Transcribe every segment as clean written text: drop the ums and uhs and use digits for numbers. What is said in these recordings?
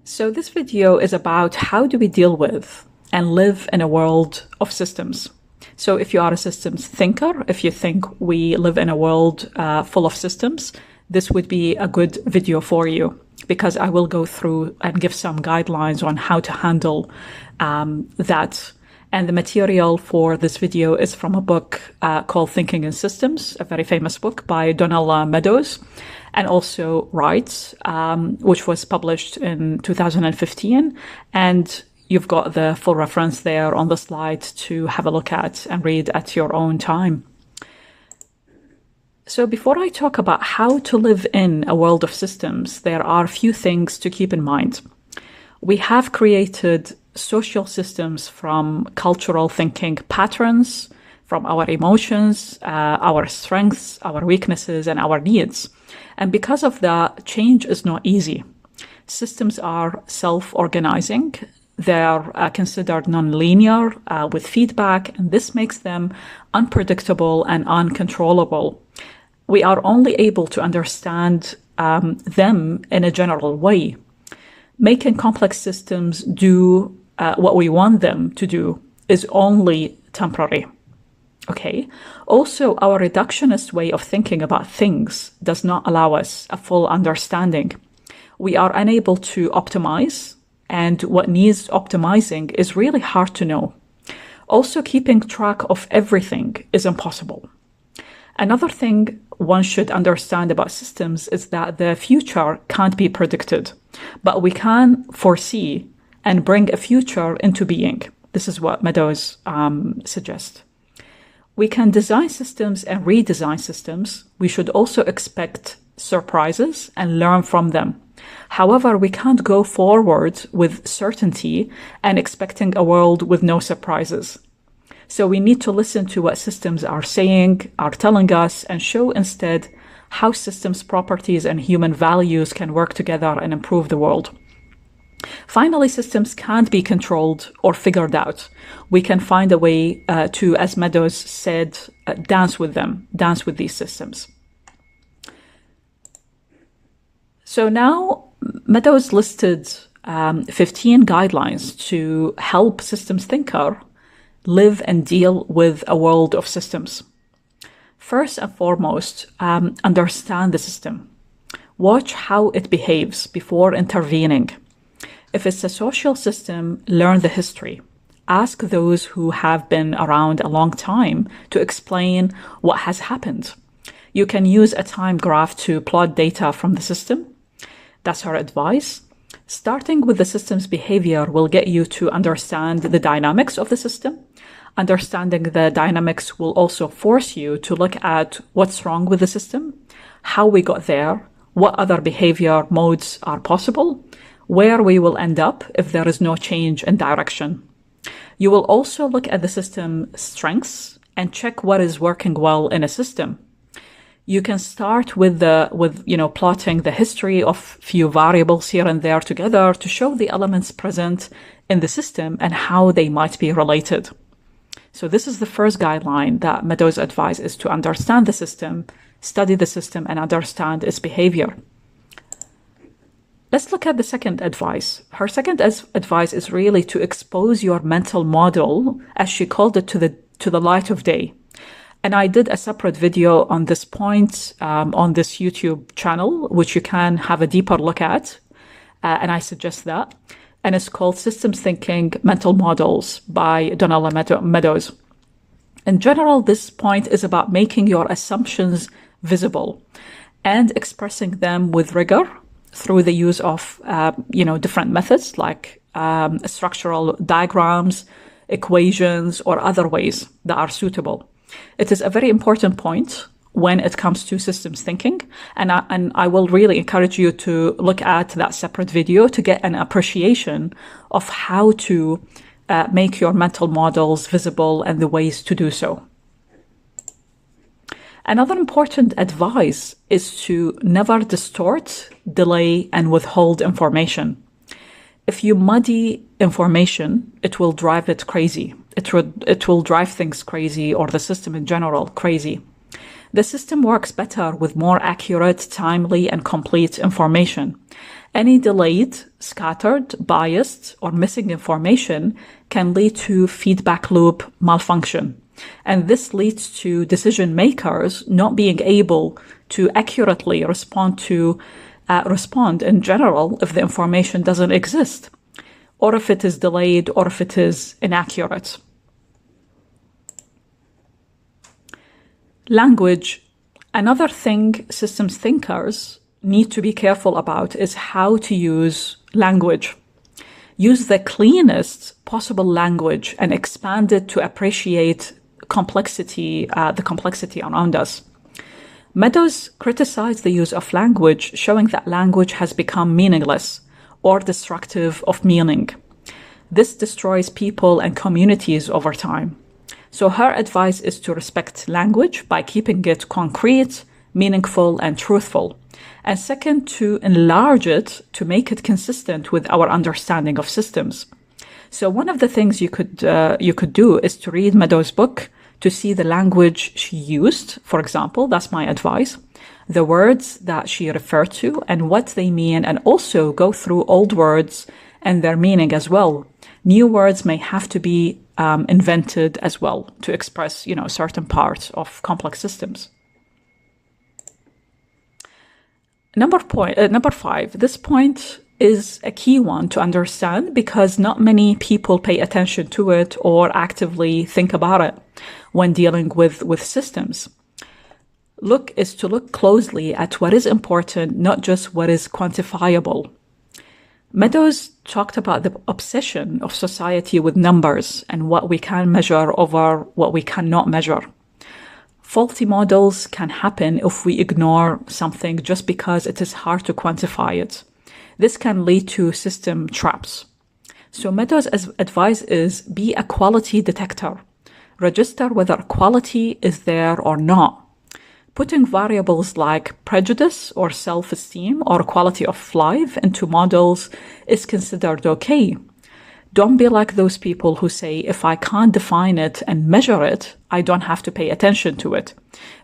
So this video is about how do we deal with and live in a world of systems. So if you are a systems thinker, if you think we live in a world full of systems, this would be a good video for you because I will go through and give some guidelines on how to handle that. And the material for this video is from a book called Thinking in Systems, a very famous book by Donella Meadows, and also Wright, which was published in 2015. And you've got the full reference there on the slide to have a look at and read at your own time. So before I talk about how to live in a world of systems, there are a few things to keep in mind. We have created social systems from cultural thinking patterns, from our emotions, our strengths, our weaknesses, and our needs. And because of that, change is not easy. Systems are self-organizing. They're considered non-linear with feedback, and this makes them unpredictable and uncontrollable. We are only able to understand them in a general way. Making complex systems do what we want them to do is only temporary. Okay. Also, our reductionist way of thinking about things does not allow us a full understanding. We are unable to optimize, and what needs optimizing is really hard to know. Also, keeping track of everything is impossible. Another thing one should understand about systems is that the future can't be predicted, but we can foresee and bring a future into being. This is what Meadows suggests. We can design systems and redesign systems. We should also expect surprises and learn from them. However, we can't go forward with certainty and expecting a world with no surprises. So we need to listen to what systems are saying, are telling us, and show instead how systems properties and human values can work together and improve the world. Finally, systems can't be controlled or figured out. We can find a way to, as Meadows said, dance with them, dance with these systems. So now Meadows listed 15 guidelines to help systems thinker live and deal with a world of systems. First and foremost, understand the system. Watch how it behaves before intervening. If it's a social system, learn the history. Ask those who have been around a long time to explain what has happened. You can use a time graph to plot data from the system. That's her advice. Starting with the system's behavior will get you to understand the dynamics of the system. Understanding the dynamics will also force you to look at what's wrong with the system, how we got there, what other behavior modes are possible, where we will end up if there is no change in direction. You will also look at the system's strengths and check what is working well in a system. You can start with plotting the history of few variables here and there together to show the elements present in the system and how they might be related. So this is the first guideline that Meadows advice is to understand the system, study the system, and understand its behavior. Let's look at the second advice. Her second advice is really to expose your mental model, as she called it, to the light of day. And I did a separate video on this point on this YouTube channel, which you can have a deeper look at. And I suggest that. And it's called Systems Thinking Mental Models by Donella Meadows. In general, this point is about making your assumptions visible and expressing them with rigor through the use of, different methods like structural diagrams, equations, or other ways that are suitable. It is a very important point when it comes to systems thinking, and I will really encourage you to look at that separate video to get an appreciation of how to make your mental models visible and the ways to do so. Another important advice is to never distort, delay, and withhold information. If you muddy information, it will drive it crazy. It will drive things crazy, or the system in general crazy. The system works better with more accurate, timely, and complete information. Any delayed, scattered, biased, or missing information can lead to feedback loop malfunction. And this leads to decision makers not being able to accurately respond in general if the information doesn't exist, or if it is delayed, or if it is inaccurate. Language. Another thing systems thinkers need to be careful about is how to use language. Use the cleanest possible language and expand it to appreciate the complexity around us. Meadows criticized the use of language, showing that language has become meaningless or destructive of meaning. This destroys people and communities over time. So her advice is to respect language by keeping it concrete, meaningful, and truthful. And second, to enlarge it to make it consistent with our understanding of systems. So one of the things you could do is to read Meadows' book to see the language she used. For example, that's my advice. The words that she referred to and what they mean, and also go through old words and their meaning as well. New words may have to be invented as well to express, certain parts of complex systems. Number 5. This point is a key one to understand because not many people pay attention to it or actively think about it when dealing with systems. Is to look closely at what is important, not just what is quantifiable. Meadows talked about the obsession of society with numbers and what we can measure over what we cannot measure. Faulty models can happen if we ignore something just because it is hard to quantify it. This can lead to system traps. So Meadows' advice is be a quality detector. Register whether quality is there or not. Putting variables like prejudice or self-esteem or quality of life into models is considered okay. Don't be like those people who say, if I can't define it and measure it, I don't have to pay attention to it.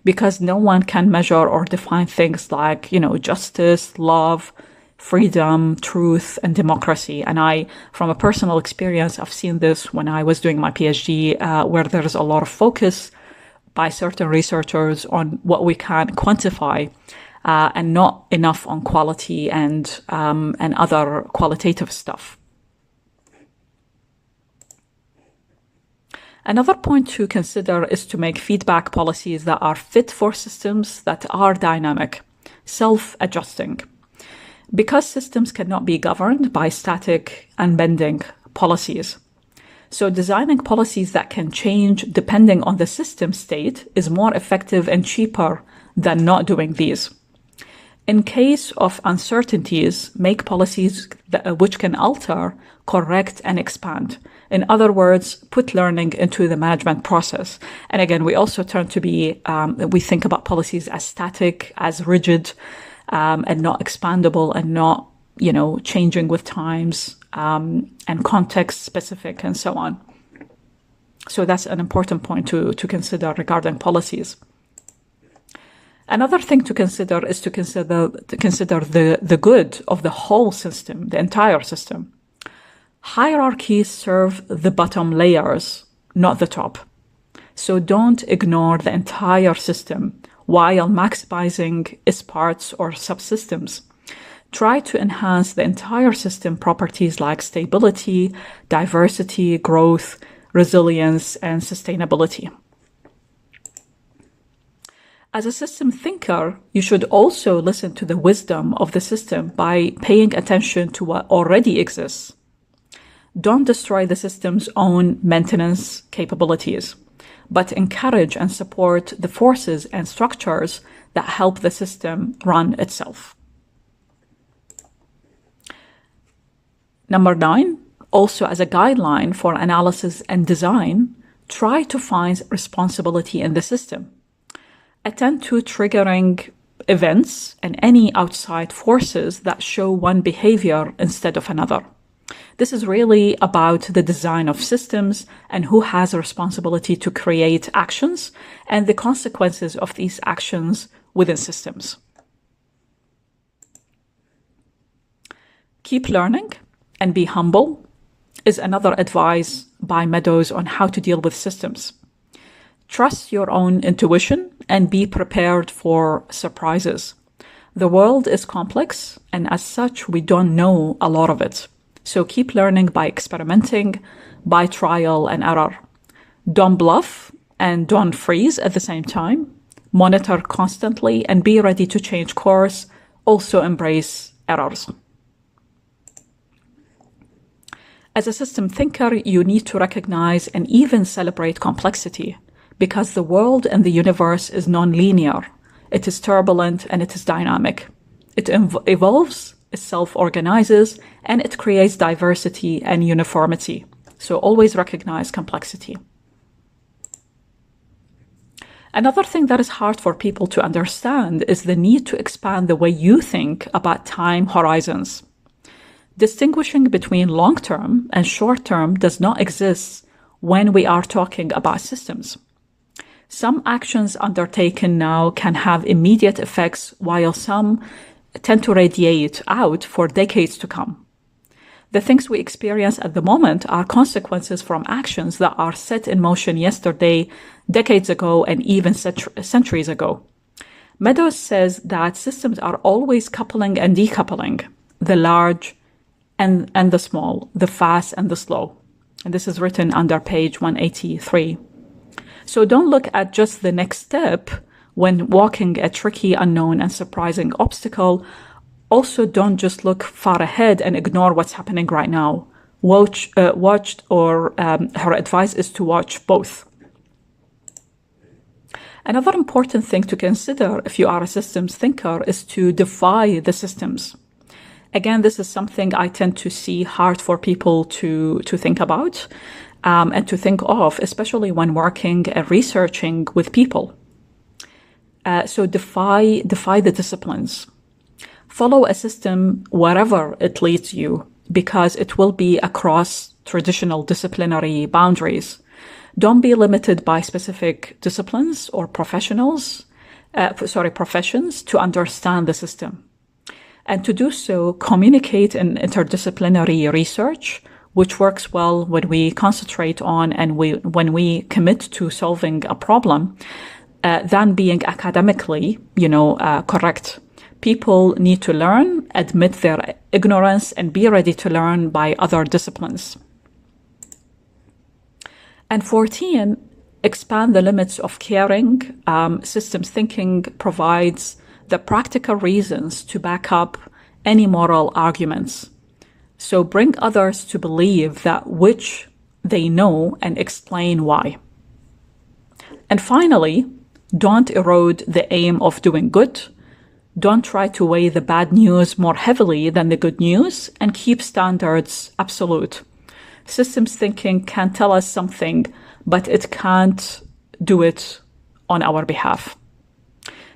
Because no one can measure or define things like, justice, love, freedom, truth, and democracy. And from a personal experience, I've seen this when I was doing my PhD, where there's a lot of focus by certain researchers on what we can quantify, and not enough on quality and other qualitative stuff. Another point to consider is to make feedback policies that are fit for systems that are dynamic, self-adjusting. Because systems cannot be governed by static, unbending policies. So designing policies that can change depending on the system state is more effective and cheaper than not doing these. In case of uncertainties, make policies which can alter, correct, and expand. In other words, put learning into the management process. And again, we also we think about policies as static, as rigid, and not expandable and not, changing with times, and context specific and so on. So that's an important point to consider regarding policies. Another thing to consider is to consider the good of the whole system, the entire system. Hierarchies serve the bottom layers, not the top. So don't ignore the entire system while maximizing its parts or subsystems. Try to enhance the entire system properties like stability, diversity, growth, resilience, and sustainability. As a system thinker, you should also listen to the wisdom of the system by paying attention to what already exists. Don't destroy the system's own maintenance capabilities, but encourage and support the forces and structures that help the system run itself. Number 9, also as a guideline for analysis and design, try to find responsibility in the system. Attend to triggering events and any outside forces that show one behavior instead of another. This is really about the design of systems and who has a responsibility to create actions and the consequences of these actions within systems. Keep learning and be humble is another advice by Meadows on how to deal with systems. Trust your own intuition and be prepared for surprises. The world is complex, and as such, we don't know a lot of it. So keep learning by experimenting, by trial and error. Don't bluff and don't freeze at the same time. Monitor constantly and be ready to change course. Also embrace errors. As a system thinker, you need to recognize and even celebrate complexity, because the world and the universe is non-linear. It is turbulent and it is dynamic. It evolves, it self-organizes, and it creates diversity and uniformity. So always recognize complexity. Another thing that is hard for people to understand is the need to expand the way you think about time horizons. Distinguishing between long-term and short-term does not exist when we are talking about systems. Some actions undertaken now can have immediate effects, while some tend to radiate out for decades to come. The things we experience at the moment are consequences from actions that are set in motion yesterday, decades ago, and even centuries ago. Meadows says that systems are always coupling and decoupling, the large and the small, the fast and the slow. And this is written under page 183. So don't look at just the next step when walking a tricky, unknown, and surprising obstacle. Also, don't just look far ahead and ignore what's happening right now. Her advice is to watch both. Another important thing to consider if you are a systems thinker is to defy the systems. Again, this is something I tend to see hard for people to think about. And to think of, especially when working and researching with people. So defy the disciplines. Follow a system wherever it leads you, because it will be across traditional disciplinary boundaries. Don't be limited by specific disciplines or professions to understand the system. And to do so, communicate in interdisciplinary research, which works well when we concentrate on and when we commit to solving a problem, than being academically, correct. People need to learn, admit their ignorance, and be ready to learn by other disciplines. And 14, expand the limits of caring. Systems thinking provides the practical reasons to back up any moral arguments. So bring others to believe that which they know and explain why. And finally, don't erode the aim of doing good. Don't try to weigh the bad news more heavily than the good news, and keep standards absolute. Systems thinking can tell us something, but it can't do it on our behalf.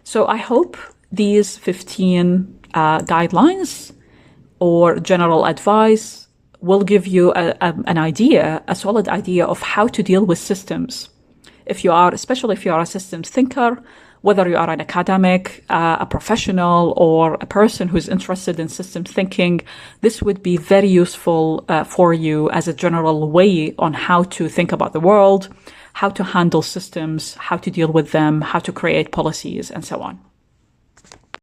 So I hope these 15 guidelines or general advice will give you a solid idea of how to deal with systems. Especially if you are a systems thinker, whether you are an academic, a professional, or a person who's interested in systems thinking, this would be very useful for you as a general way on how to think about the world, how to handle systems, how to deal with them, how to create policies, and so on.